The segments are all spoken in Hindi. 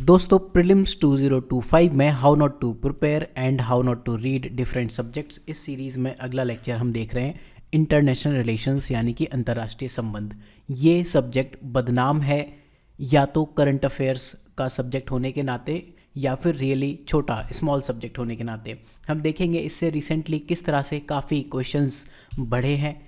दोस्तों प्रीलिम्स 2025 में how not to prepare and how not to read different subjects इस सीरीज़ में अगला लेक्चर हम देख रहे हैं इंटरनेशनल रिलेशंस यानी कि अंतर्राष्ट्रीय संबंध। ये सब्जेक्ट बदनाम है या तो करंट अफेयर्स का सब्जेक्ट होने के नाते या फिर रियली छोटा स्मॉल सब्जेक्ट होने के नाते। हम देखेंगे इससे रिसेंटली किस तरह से काफ़ी क्वेश्चंस बढ़े हैं,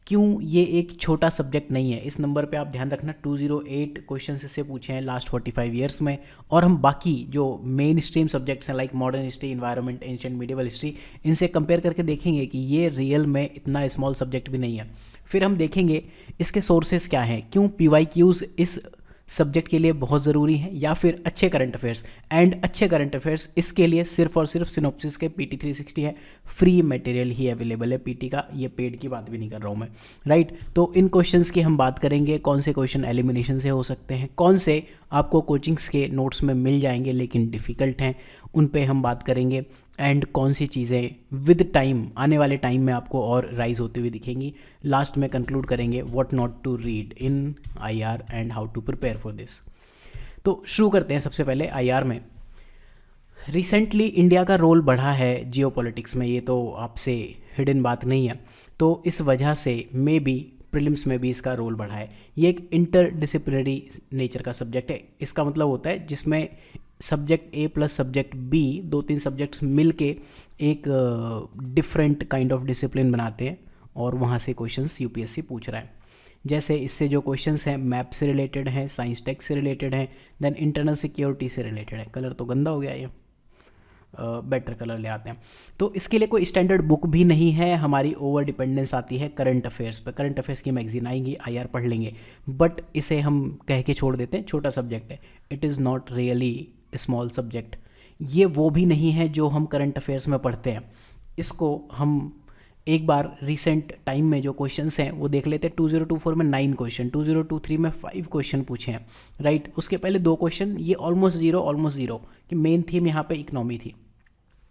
क्यों ये एक छोटा सब्जेक्ट नहीं है। इस नंबर पे आप ध्यान रखना 208 क्वेश्चंस इससे पूछे हैं लास्ट 45 ईयर्स में, और हम बाकी जो मेन स्ट्रीम सब्जेक्ट्स हैं like modern history, environment, ancient medieval history, इनसे कंपेयर करके देखेंगे कि ये रियल में इतना स्मॉल सब्जेक्ट भी नहीं है। फिर हम देखेंगे इसके सोर्सेज क्या हैं, क्यों PYQs इस सब्जेक्ट के लिए बहुत ज़रूरी हैं, या फिर अच्छे करंट अफेयर्स। एंड अच्छे करंट अफेयर्स इसके लिए सिर्फ और सिर्फ सिनॉप्सिस के PT 360 है, फ्री मटेरियल ही अवेलेबल है PT का, ये पेड की बात भी नहीं कर रहा हूँ मैं, राइट। तो इन क्वेश्चंस की हम बात करेंगे, कौन से क्वेश्चन एलिमिनेशन से हो सकते हैं, कौन से आपको कोचिंग्स के नोट्स में मिल जाएंगे लेकिन डिफ़िकल्ट हैं, उन पे हम बात करेंगे। एंड कौन सी चीज़ें विद टाइम आने वाले टाइम में आपको और राइज होती हुई दिखेंगी। लास्ट में कंक्लूड करेंगे what not to read in IR and how to prepare for this. तो शुरू करते हैं सबसे पहले IR में। रिसेंटली इंडिया का रोल बढ़ा है जियोपॉलिटिक्स में, ये तो आपसे हिडन बात नहीं है, तो इस वजह से मे बी प्रीलिम्स में भी इसका रोल बढ़ा है। ये एक इंटरडिसिप्लिनरी नेचर का सब्जेक्ट है। इसका मतलब होता है जिसमें subject A plus subject B, 2-3 subjects मिल के एक डिफरेंट काइंड ऑफ डिसिप्लिन बनाते हैं और वहाँ से क्वेश्चंस UPSC पूछ रहा है। जैसे इससे जो क्वेश्चंस हैं मैप से रिलेटेड हैं, साइंस टेक से रिलेटेड हैं, देन इंटरनल सिक्योरिटी से रिलेटेड है। कलर तो गंदा हो गया ये, बेटर कलर ले आते हैं। तो इसके लिए कोई स्टैंडर्ड बुक भी नहीं है, हमारी ओवर डिपेंडेंस आती है करंट अफेयर्स पर। करंट अफेयर्स की मैगजीन आएंगी, IR पढ़ लेंगे, बट इसे हम कह के छोड़ देते हैं छोटा सब्जेक्ट है। It is not really small subject. ये वो भी नहीं है जो हम करंट अफेयर्स में पढ़ते हैं। इसको हम एक बार रिसेंट टाइम में जो क्वेश्चंस हैं वो देख लेते हैं। 2024 में 9 क्वेश्चन, 2023 में 5 क्वेश्चन पूछे हैं, राइट। उसके पहले 2 क्वेश्चन, ये ऑलमोस्ट जीरो कि मेन थीम यहाँ पे इकोनॉमी थी।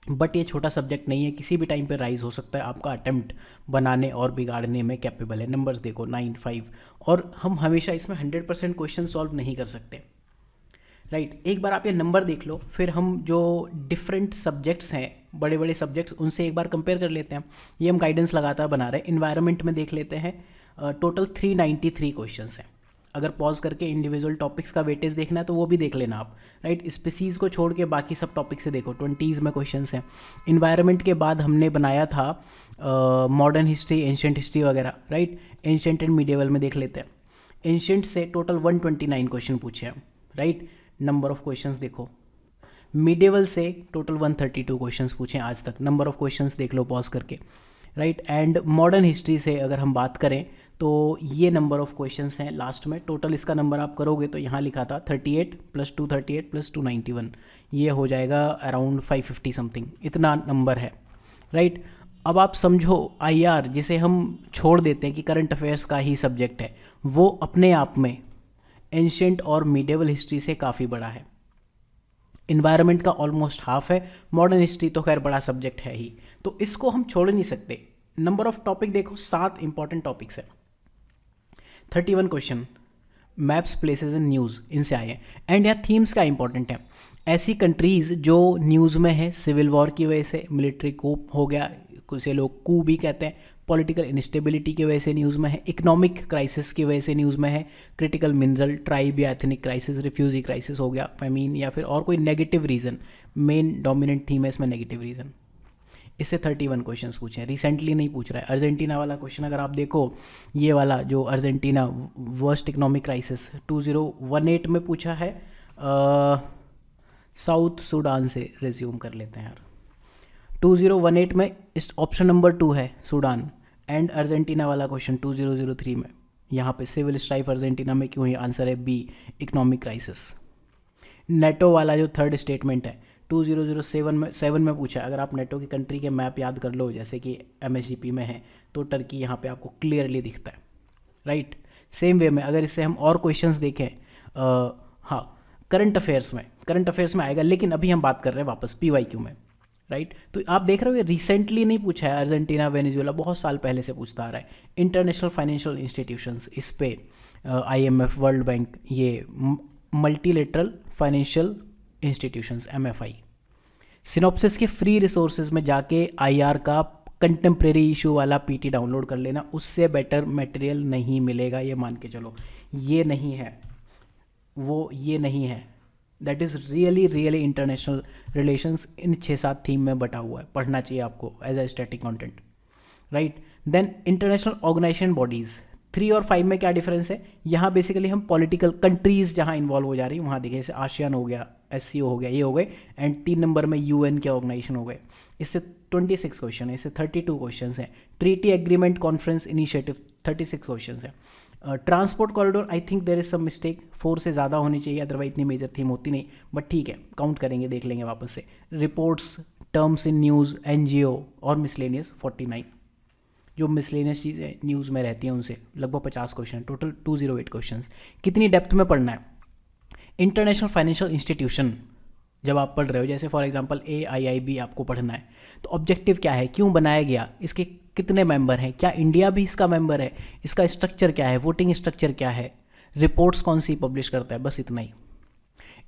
बट ये छोटा सब्जेक्ट नहीं है, किसी भी टाइम पे राइज हो सकता है। आपका अटेम्प्ट बनाने और बिगाड़ने में कैपेबल है। नंबर्स देखो 9, 5, और हम हमेशा इसमें 100% क्वेश्चन सॉल्व नहीं कर सकते, राइट। एक बार आप ये नंबर देख लो, फिर हम जो डिफरेंट सब्जेक्ट्स हैं, बड़े बड़े सब्जेक्ट्स, उनसे एक बार कंपेयर कर लेते हैं। ये हम गाइडेंस लगातार बना रहे हैं। इन्वायरमेंट में देख लेते हैं, टोटल 393 क्वेश्चंस हैं। अगर पॉज करके इंडिविजुअल टॉपिक्स का वेटेज देखना है तो वो भी देख लेना आप, राइट। स्पीसीज़ को छोड़ के बाकी सब टॉपिक से देखो, 20s में क्वेश्चंस हैं। इन्वायरमेंट के बाद हमने बनाया था मॉडर्न हिस्ट्री, एंशिएंट हिस्ट्री वगैरह, राइट। एंशिएंट एंड मिडिवल में देख लेते हैं। एंशिएंट से टोटल 129 क्वेश्चन पूछे हैं, राइट। नंबर ऑफ क्वेश्चंस देखो। मिडिवल से टोटल 132 क्वेश्चंस पूछे आज तक। नंबर ऑफ क्वेश्चंस देख लो पॉज करके, राइट। एंड मॉडर्न हिस्ट्री से अगर हम बात करें तो ये नंबर ऑफ क्वेश्चंस हैं लास्ट में। टोटल इसका नंबर आप करोगे तो यहाँ लिखा था 38 + 238 + 291, ये हो जाएगा अराउंड 550 समथिंग, इतना नंबर है, राइट। अब आप समझो IR जिसे हम छोड़ देते हैं कि करंट अफेयर्स का ही सब्जेक्ट है, वो अपने आप में एंशिएंट और मिडिवल हिस्ट्री से काफ़ी बड़ा है। इन्वायरमेंट का ऑलमोस्ट हाफ है। मॉडर्न हिस्ट्री तो खैर बड़ा सब्जेक्ट है ही, तो इसको हम छोड़ नहीं सकते। नंबर ऑफ टॉपिक देखो, 7 इंपॉर्टेंट टॉपिक्स है। 31 question maps, places and news, इनसे आए हैं। एंड यहाँ थीम्स का इंपॉर्टेंट है। ऐसी कंट्रीज़ जो न्यूज़ में है, सिविल वॉर की वजह से, मिलिट्री कूप हो गया, कुछ लोग कू भी कहते हैं, पॉलिटिकल इंस्टेबिलिटी की वजह से न्यूज़ में है, इकोनॉमिक क्राइसिस की वजह से न्यूज़ में है, क्रिटिकल मिनरल, ट्राइब या एथनिक क्राइसिस, रिफ्यूजी क्राइसिस हो गया, फेमीन, या फिर और कोई negative reason. Main dominant theme है इसमें नेगेटिव रीज़न। इससे 31 क्वेश्चंस पूछे हैं। रिसेंटली नहीं पूछ रहा है। अर्जेंटीना वाला क्वेश्चन अगर आप देखो, ये वाला जो अर्जेंटीना वर्स्ट इकोनॉमिक क्राइसिस 2018 में पूछा है, साउथ सूडान से रिज्यूम कर लेते हैं यार। 2018 में इस ऑप्शन नंबर 2 है सूडान, एंड अर्जेंटीना वाला क्वेश्चन 2003 में, यहाँ पे सिविल स्ट्राइफ अर्जेंटीना में क्यों है, आंसर है B, इकोनॉमिक क्राइसिस। नेटो वाला जो थर्ड स्टेटमेंट है 2007 में पूछा। अगर आप नेटो की कंट्री के मैप याद कर लो, जैसे कि MSGP में है, तो टर्की यहाँ पे आपको क्लियरली दिखता है, राइट। सेम वे में अगर इससे हम और क्वेश्चंस देखें, हाँ, करंट अफेयर्स में आएगा, लेकिन अभी हम बात कर रहे हैं वापस PYQ में, राइट। तो आप देख रहे हो ये रिसेंटली नहीं पूछा है। अर्जेंटीना, वेनेजुएला बहुत साल पहले से पूछता आ रहा है। इंटरनेशनल फाइनेंशियल इंस्टीट्यूशंस, इस पे IMF, वर्ल्ड बैंक, ये multilateral financial institutions MFI। Synopsis के फ्री रिसोर्सेज में जाके IR का कंटेम्प्रेरी इशू वाला PT डाउनलोड कर लेना, उससे बेटर मटेरियल नहीं मिलेगा, ये मान के चलो। ये नहीं है वो, ये नहीं है। That is really really international relations in 6-7 theme में बटा हुआ है, पढ़ना चाहिए आपको as a static content, right. Then international organization bodies 3 और 5 में क्या डिफरेंस है? यहाँ बेसिकली हम पॉलिटिकल कंट्रीज़ जहाँ इन्वॉल्व हो जा रही है वहाँ देखिए, जैसे आसियान हो गया, SCO हो गया, ये हो गए, एंड 3 नंबर में UN के ऑर्गेनाइजेशन हो गए। इससे 26 क्वेश्चन है, इससे 32 क्वेश्चन हैं। Treaty agreement conference initiative 36 question है। Transport corridor I think there is some mistake, 4 से ज़्यादा होनी चाहिए, अदरवाइज इतनी मेजर थीम होती नहीं, बट ठीक है, काउंट करेंगे, देख लेंगे वापस से। Reports, terms in news, NGO और मिसलेनियस 49। जो मिसलेनियस चीज़ें न्यूज़ में रहती हैं उनसे लगभग 50 क्वेश्चन, टोटल 208 क्वेश्चन। कितनी डेप्थ में पढ़ना है? इंटरनेशनल फाइनेंशियल इंस्टीट्यूशन जब आप पढ़ रहे हो, जैसे फॉर एग्जांपल AIIB आपको पढ़ना है, तो ऑब्जेक्टिव क्या है, क्यों बनाया गया, इसके कितने मेंबर हैं, क्या इंडिया भी इसका मेंबर है, इसका स्ट्रक्चर क्या है, वोटिंग स्ट्रक्चर क्या है, रिपोर्ट्स कौन सी पब्लिश करता है, बस इतना ही।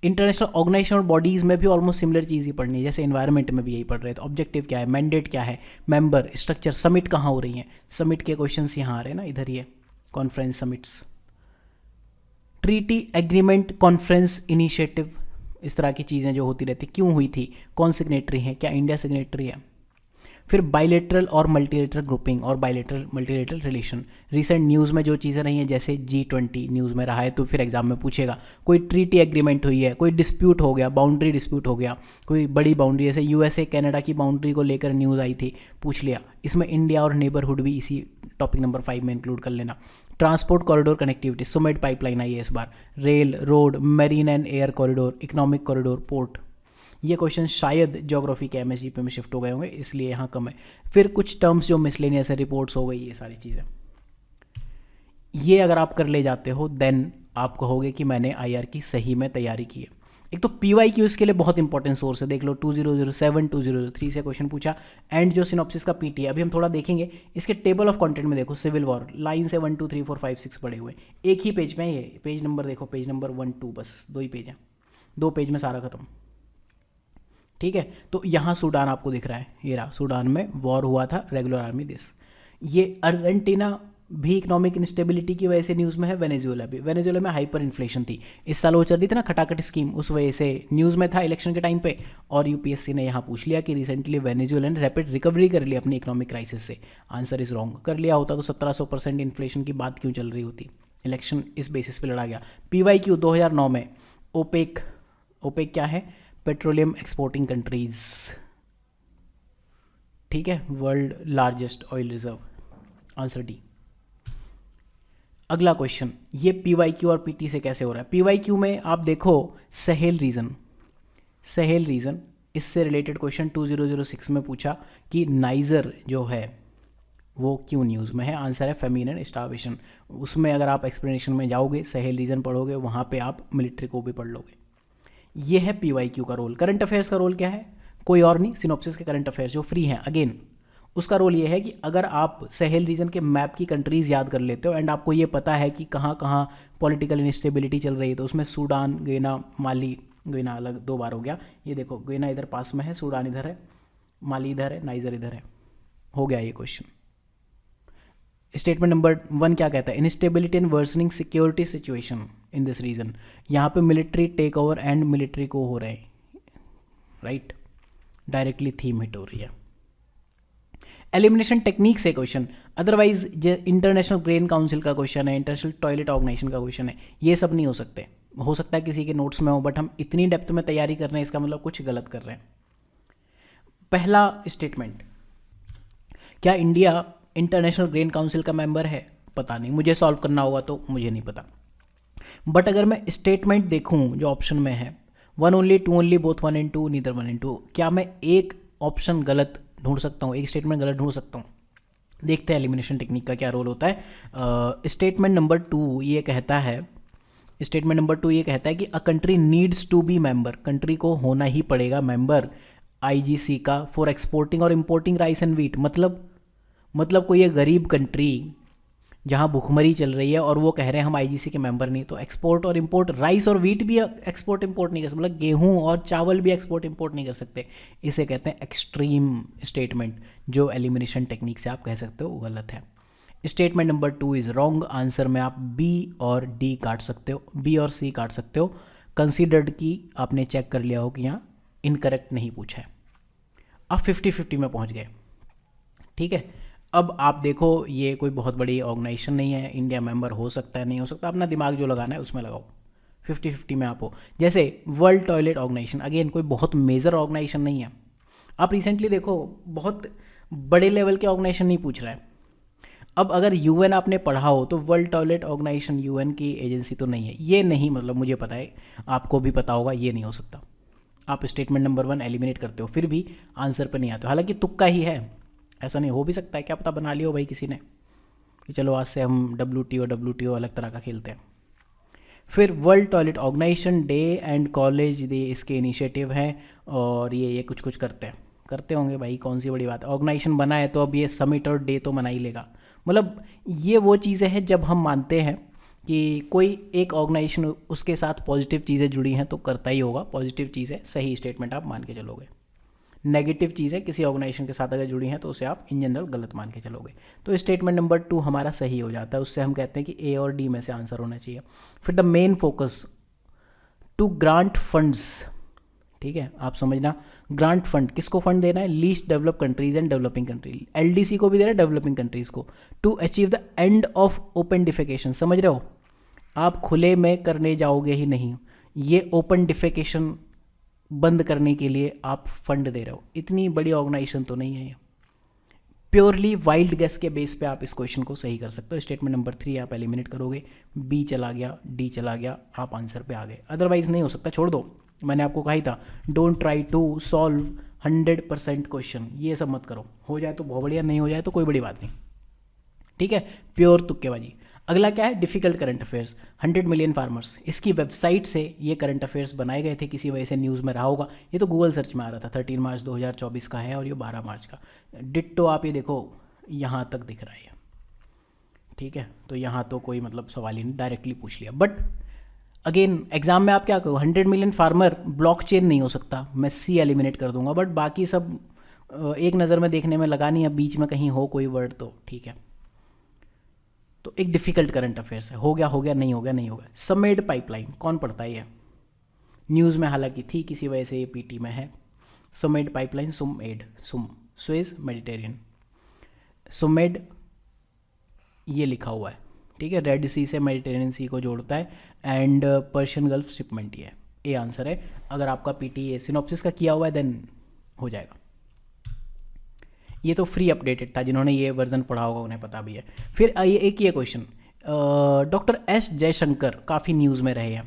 इंटरनेशनल ऑर्गेनाइजेशन बॉडीज़ में भी ऑलमोस्ट सिमिलर चीज़ ही पढ़नी है, जैसे एनवायरनमेंट में भी यही पढ़ रहे हैं। तो ऑब्जेक्टिव क्या है, मैंडेट क्या है, मेंबर स्ट्रक्चर, समिट कहाँ हो रही हैं, समिट के क्वेश्चंस यहाँ आ रहे हैं ना, इधर ही है, conference, summits, treaty agreement, conference, initiative, इस तरह की चीज़ें जो होती रहती, क्यों हुई थी, कौन सिग्नेटरी है, क्या इंडिया सिग्नेटरी है। फिर बाइलेटरल और मल्टीलेटरल ग्रुपिंग और bilateral multilateral relation, recent news में जो चीज़ें रही हैं, जैसे G20 न्यूज़ में रहा है, तो फिर एग्जाम में पूछेगा, कोई ट्रीटी एग्रीमेंट हुई है, कोई डिस्प्यूट हो गया, बाउंड्री डिस्प्यूट हो गया, कोई बड़ी बाउंड्री, जैसे USA कनाडा की बाउंड्री को लेकर न्यूज़ आई थी, पूछ लिया। इसमें इंडिया और नेबरहुड भी इसी टॉपिक नंबर 5 में इंक्लूड कर लेना। ट्रांसपोर्ट कॉरिडोर कनेक्टिविटी, सुमेट पाइपलाइन आई है इस बार, rail, road, marine and air corridor, economic corridor, port. ये क्वेश्चन शायद ज्योग्राफी के MSGP में शिफ्ट हो गए होंगे, इसलिए यहाँ कम है। फिर कुछ टर्म्स जो मिसलेनियस है, रिपोर्ट्स हो गई, ये सारी चीज़ें, ये अगर आप कर ले जाते हो देन आप कहोगे कि मैंने IR की सही में तैयारी की है। एक तो PYQ इसके लिए बहुत इंपॉर्टेंट सोर्स है, देख लो 2007 2003 से क्वेश्चन पूछा, एंड जो सिनॉप्सिस का PT है, अभी हम थोड़ा देखेंगे। इसके टेबल ऑफ कंटेंट में देखो, सिविल वॉर लाइन से 1 2 3 4 5 6 पड़े हुए, एक ही पेज में, ये पेज नंबर देखो, पेज नंबर 1 2, बस 2 ही पेज हैं, 2 पेज में सारा खत्म, ठीक है। तो यहाँ सूडान आपको दिख रहा है, ये रहा, सूडान में वॉर हुआ था, रेगुलर आर्मी दिस। ये अर्जेंटीना भी इकोनॉमिक इंस्टेबिलिटी की वजह से न्यूज़ में है, वेनेजुएला भी, वेनेजुएला में हाइपर इन्फ्लेशन थी इस साल, वो चल रही थी ना खटाखट स्कीम, उस वजह से न्यूज़ में था इलेक्शन के टाइम पे। और UPSC ने यहाँ पूछ लिया कि रिसेंटली वेनेजुएला ने रैपिड रिकवरी कर ली अपनी इकोनॉमिक क्राइसिस से, आंसर इज रॉन्ग। कर लिया होता तो 1700% इन्फ्लेशन की बात क्यों चल रही होती, इलेक्शन इस बेसिस पे लड़ा गया। PYQ 2009 में, ओपेक, ओपेक क्या है, पेट्रोलियम एक्सपोर्टिंग कंट्रीज, ठीक है, world largest oil reserve, answer D. अगला क्वेश्चन, ये PYQ और PT से कैसे हो रहा है। PYQ में आप देखो सहेल रीजन, सहेल रीजन, इससे रिलेटेड क्वेश्चन 2006 में पूछा कि नाइजर जो है वो क्यों न्यूज़ में है, आंसर है फेमिन एंड स्टार्वेशन। उसमें अगर आप एक्सप्लेनेशन में जाओगे, सहेल रीजन पढ़ोगे, वहाँ पे आप मिलिट्री को भी पढ़ लोगे। ये है PYQ का रोल। करंट अफेयर्स का रोल क्या है, कोई और नहीं, सिनॉप्सिस के करंट अफेयर्स जो फ्री हैं, अगेन उसका रोल ये है कि अगर आप सहेल रीजन के मैप की कंट्रीज़ याद कर लेते हो एंड आपको ये पता है कि कहाँ कहाँ पॉलिटिकल इंस्टेबिलिटी चल रही है, तो उसमें सूडान, गैना, माली, गैना अलग 2 बार हो गया, ये देखो गैना इधर पास में है, सूडान इधर है, माली इधर है, नाइजर इधर है, हो गया ये क्वेश्चन। स्टेटमेंट नंबर 1 क्या कहता है, instability and worsening security situation in this region, यहाँ पे military takeover and military को हो रहे हैं, राइट, डायरेक्टली थीम हिट हो रही है। एलिमिनेशन टेक्निक से question, otherwise international grain council का क्वेश्चन है, इंटरनेशनल टॉयलेट ऑर्गेनाइजेशन का क्वेश्चन है, ये सब नहीं हो सकते, हो सकता है किसी के नोट्स में हो, बट हम इतनी डेप्थ में तैयारी कर रहे हैं, इसका मतलब कुछ गलत कर रहे हैं। पहला स्टेटमेंट, क्या इंडिया इंटरनेशनल ग्रेन काउंसिल का मेंबर है, पता नहीं, मुझे सॉल्व करना होगा तो मुझे नहीं पता। बट अगर मैं स्टेटमेंट देखूं जो ऑप्शन में है, 1 only, 2 only, both 1 and 2, neither 1 and 2, क्या मैं एक ऑप्शन गलत ढूंढ सकता हूँ, एक स्टेटमेंट गलत ढूंढ सकता हूँ। देखते हैं एलिमिनेशन टेक्निक का क्या रोल होता है। स्टेटमेंट नंबर 2 ये कहता है, स्टेटमेंट नंबर 2 ये कहता है कि a country needs to be member, country को होना ही पड़ेगा मेंबर IGC का, फॉर एक्सपोर्टिंग और इम्पोर्टिंग राइस एंड वीट। मतलब कोई ये गरीब कंट्री जहाँ भुखमरी चल रही है और वो कह रहे हैं हम आईजीसी के मेंबर नहीं, तो एक्सपोर्ट और इंपोर्ट, राइस और वीट भी एक्सपोर्ट इंपोर्ट नहीं कर सकते, मतलब गेहूँ और चावल भी एक्सपोर्ट इंपोर्ट नहीं कर सकते। इसे कहते हैं एक्सट्रीम स्टेटमेंट, जो एलिमिनेशन टेक्निक से आप कह सकते हो वो गलत है। Statement number 2 is wrong. Answer में आप बी और डी काट सकते हो, बी और सी काट सकते हो। कंसीडर्ड की आपने चेक कर लिया हो कि यहाँ इनकरेक्ट नहीं पूछा है। आप 50-50 में पहुँच गए, ठीक है। अब आप देखो, ये कोई बहुत बड़ी ऑर्गेनाइजेशन नहीं है, इंडिया मेंबर हो सकता है नहीं हो सकता, अपना दिमाग जो लगाना है उसमें लगाओ। 50-50 में आप हो। जैसे वर्ल्ड टॉयलेट ऑर्गेनाइजेशन, अगेन कोई बहुत मेजर ऑर्गेनाइजेशन नहीं है। आप रिसेंटली देखो, बहुत बड़े लेवल के ऑर्गेनाइजेशन नहीं पूछ रहा है। अब अगर यूएन आपने पढ़ा हो तो वर्ल्ड टॉयलेट ऑर्गेनाइजेशन यूएन की एजेंसी तो नहीं है। ये नहीं, मतलब मुझे पता है, आपको भी पता होगा, ये नहीं हो सकता। आप स्टेटमेंट नंबर 1 एलिमिनेट करते हो, फिर भी आंसर पर नहीं आते हो। हालांकि तुक्का ही है, ऐसा नहीं हो भी सकता है, क्या पता बना लिया हो भाई किसी ने कि चलो आज से हम WTO अलग तरह का खेलते हैं। फिर world toilet organization day and college day इसके इनिशिएटिव हैं, और ये कुछ करते होंगे भाई, कौन सी बड़ी बात है। ऑर्गेनाइजेशन बना है तो अब ये समिट और डे तो मना ही लेगा। मतलब ये वो चीज़ें हैं जब हम मानते हैं कि कोई एक ऑर्गेनाइजेशन, उसके साथ पॉजिटिव चीज़ें जुड़ी हैं तो करता ही होगा पॉजिटिव चीज़ें, सही स्टेटमेंट आप मान के चलोगे। नेगेटिव चीज़ें किसी ऑर्गेनाइजेशन के साथ अगर जुड़ी हैं तो उसे आप इन जनरल गलत मान के चलोगे। तो स्टेटमेंट नंबर 2 हमारा सही हो जाता है, उससे हम कहते हैं कि ए और डी में से आंसर होना चाहिए। फिर the main focus to grant funds, ठीक है, आप समझना, ग्रांट फंड किसको फंड देना है? Least develop countries and developing country, LDC को भी दे रहा है, डेवलपिंग कंट्रीज को, to achieve the end of open defecation. समझ रहे हो, आप खुले में करने जाओगे ही नहीं, ये ओपन डिफेकेशन बंद करने के लिए आप फंड दे रहे हो। इतनी बड़ी ऑर्गेनाइजेशन तो नहीं है ये। प्योरली वाइल्ड गेस के बेस पे आप इस क्वेश्चन को सही कर सकते हो। स्टेटमेंट नंबर 3 आप एलिमिनेट करोगे, बी चला गया, डी चला गया, आप आंसर पे आ गए। अदरवाइज नहीं हो सकता, छोड़ दो। मैंने आपको कहा ही था, don't try to solve 100% question, ये सब मत करो। हो जाए तो बहुत बढ़िया, नहीं हो जाए तो कोई बड़ी बात नहीं, ठीक है, प्योर तुक्केबाजी। अगला क्या है? Difficult current affairs, 100 million farmers. इसकी वेबसाइट से ये करंट अफेयर्स बनाए गए थे, किसी वजह से न्यूज़ में रहा होगा। ये तो गूगल सर्च में आ रहा था। 13 मार्च 2024 का है और ये 12 मार्च का। डिट्टो आप ये देखो, यहाँ तक दिख रहा है, ठीक है। तो यहाँ तो कोई मतलब सवाल ही नहीं, डायरेक्टली पूछ लिया। बट अगेन एग्जाम में आप क्या कहो, 100 मिलियन फार्मर, ब्लॉकचेन नहीं हो सकता, मैं सी एलिमिनेट कर दूंगा। बट बाकी सब एक नज़र में देखने में लगा नहीं है, बीच में कहीं हो कोई वर्ड तो ठीक है। तो एक डिफिकल्ट करंट अफेयर्स है, हो गया, नहीं हो गया। समेड पाइपलाइन कौन पढ़ता है? ये न्यूज़ में हालांकि थी, किसी वजह से ये पीटी में है। समेड पाइपलाइन, सुएज मेडिटेरियन, सुमेड ये लिखा हुआ है, ठीक है, रेड सी से मेडिटेरियन सी को जोड़ता है, एंड पर्शियन गल्फ शिपमेंट ये है। ए आंसर है। अगर आपका पीटी सिनॉप्सिस का किया हुआ है देन हो जाएगा। ये तो फ्री अपडेटेड था, जिन्होंने ये वर्जन पढ़ा होगा उन्हें पता भी है। फिर एक ये क्वेश्चन, डॉक्टर एस जयशंकर काफ़ी न्यूज़ में रहे हैं,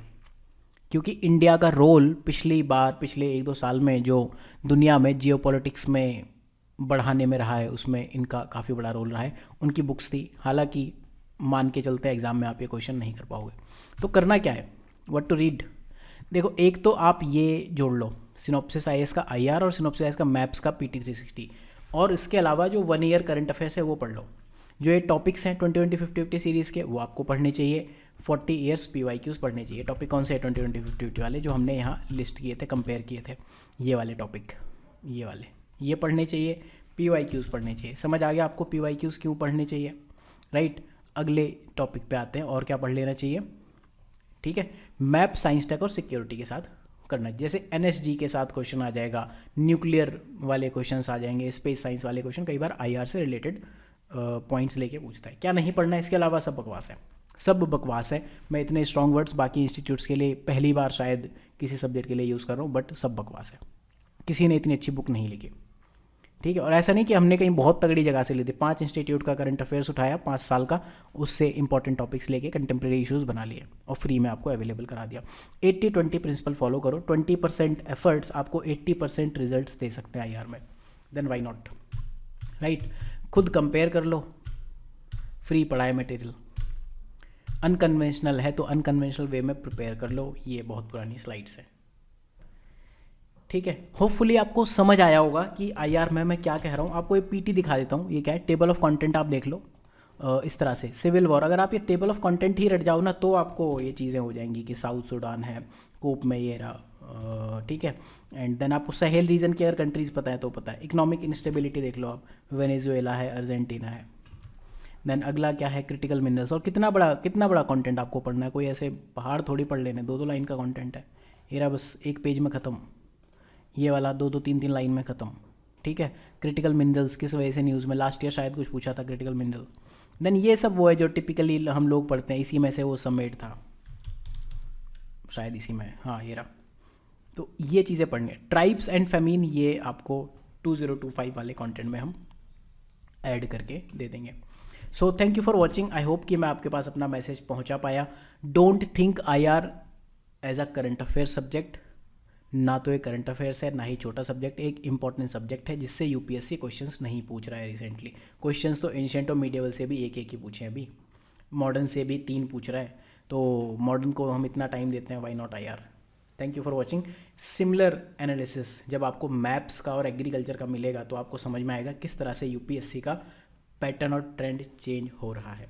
क्योंकि इंडिया का रोल पिछले 1-2 साल में जो दुनिया में जियोपॉलिटिक्स में बढ़ाने में रहा है, उसमें इनका काफ़ी बड़ा रोल रहा है। उनकी बुक्स थी, हालांकि मान के चलते एग्जाम में आप ये क्वेश्चन नहीं कर पाओगे। तो करना क्या है, व्हाट टू रीड? देखो, एक तो आप ये जोड़ लो, सिनॉप्सिस आईएएस का IR और सिनॉप्सिस आईएएस का मैप्स का PT 360, और इसके अलावा जो 1 ईयर करंट अफेयर्स है वो पढ़ लो। जो ये टॉपिक्स हैं 2020 50 सीरीज़ के, वो आपको पढ़ने चाहिए। 40 ईयर्स PYQs पढ़ने चाहिए। टॉपिक कौन से हैं 2020 50 वाले, जो हमने यहाँ लिस्ट किए थे, कंपेयर किए थे, ये वाले टॉपिक, ये वाले, ये पढ़ने चाहिए। PYQs पढ़ने चाहिए। समझ आ गया आपको PYQs क्यों पढ़ने चाहिए, राइट। अगले टॉपिक पे आते हैं, और क्या पढ़ लेना चाहिए, ठीक है। मैप, साइंस टेक और सिक्योरिटी के साथ करना, जैसे NSG के साथ क्वेश्चन आ जाएगा, न्यूक्लियर वाले क्वेश्चंस आ जाएंगे, स्पेस साइंस वाले क्वेश्चन, कई बार IR से रिलेटेड पॉइंट्स लेके पूछता है। क्या नहीं पढ़ना है, इसके अलावा सब बकवास है, सब बकवास है। मैं इतने स्ट्रॉन्ग वर्ड्स बाकी इंस्टीट्यूट्स के लिए पहली बार शायद किसी सब्जेक्ट के लिए यूज़ कर रहा हूँ, बट सब बकवास है। किसी ने इतनी अच्छी बुक नहीं लिखी, ठीक है। और ऐसा नहीं कि हमने कहीं बहुत तगड़ी जगह से ली थी, 5 इंस्टीट्यूट का करंट अफेयर्स उठाया 5 साल का, उससे इंपॉर्टेंट टॉपिक्स लेके कंटेम्प्रेरी इश्यूज़ बना लिए और फ्री में आपको अवेलेबल करा दिया। 80-20 प्रिंसिपल फॉलो करो, 20% एफर्ट्स आपको 80% रिजल्ट्स दे सकते हैं IR में, देन वाई नॉट, राइट। खुद कंपेयर कर लो, फ्री पढ़ा है मटेरियल। अनकन्वेंशनल है तो अनकन्वेंशनल वे में प्रिपेयर कर लो, ये बहुत पुरानी स्लाइड्स है, ठीक है। होपफुली आपको समझ आया होगा कि IR में मैं क्या कह रहा हूँ। आपको ये PT दिखा देता हूँ, ये क्या है, टेबल ऑफ कंटेंट आप देख लो, इस तरह से सिविल वॉर, अगर आप ये टेबल ऑफ कंटेंट ही रट जाओ ना तो आपको ये चीज़ें हो जाएंगी कि साउथ सूडान है, कोप में ये रहा, ठीक है। एंड देन आपको सहेल रीजन की अगर कंट्रीज़ पता है तो पता है। इकोनॉमिक इंस्टेबिलिटी देख लो आप, वेनेजुएला है, अर्जेंटीना है। देन अगला क्या है, क्रिटिकल मिनरल्स। और कितना बड़ा कंटेंट आपको पढ़ना है, कोई ऐसे पहाड़ थोड़ी पढ़ लेने, 2-2 लाइन का कंटेंट है। ये रहा बस एक पेज में ख़त्म, ये वाला 2-2 3-3 लाइन में ख़त्म, ठीक है। क्रिटिकल मिनरल्स किस वजह से न्यूज़ में लास्ट ईयर शायद कुछ पूछा था क्रिटिकल मिनरल। देन ये सब वो है जो टिपिकली हम लोग पढ़ते हैं, इसी में से वो सबमिट था शायद, इसी में, हाँ ये रहा। तो ये चीज़ें पढ़नी है। ट्राइब्स एंड फेमिन ये आपको 2025 वाले कंटेंट में हम ऐड करके दे देंगे। So thank you for watching. I hope कि मैं आपके पास अपना मैसेज पहुंचा पाया। Don't think IR as a current affair subject, ना तो ये करंट अफेयर्स है ना ही छोटा सब्जेक्ट, एक इंपॉर्टेंट सब्जेक्ट है जिससे UPSC क्वेश्चंस नहीं पूछ रहा है रिसेंटली। क्वेश्चंस तो एंशिएंट और मीडिएवल से भी एक ही पूछे हैं, अभी मॉडर्न से भी 3 पूछ रहा है, तो मॉडर्न को हम इतना टाइम देते हैं, why not IR। Thank you for watching. Similar analysis जब आपको मैप्स का और एग्रीकल्चर का मिलेगा तो आपको समझ में आएगा किस तरह से UPSC का पैटर्न और ट्रेंड चेंज हो रहा है।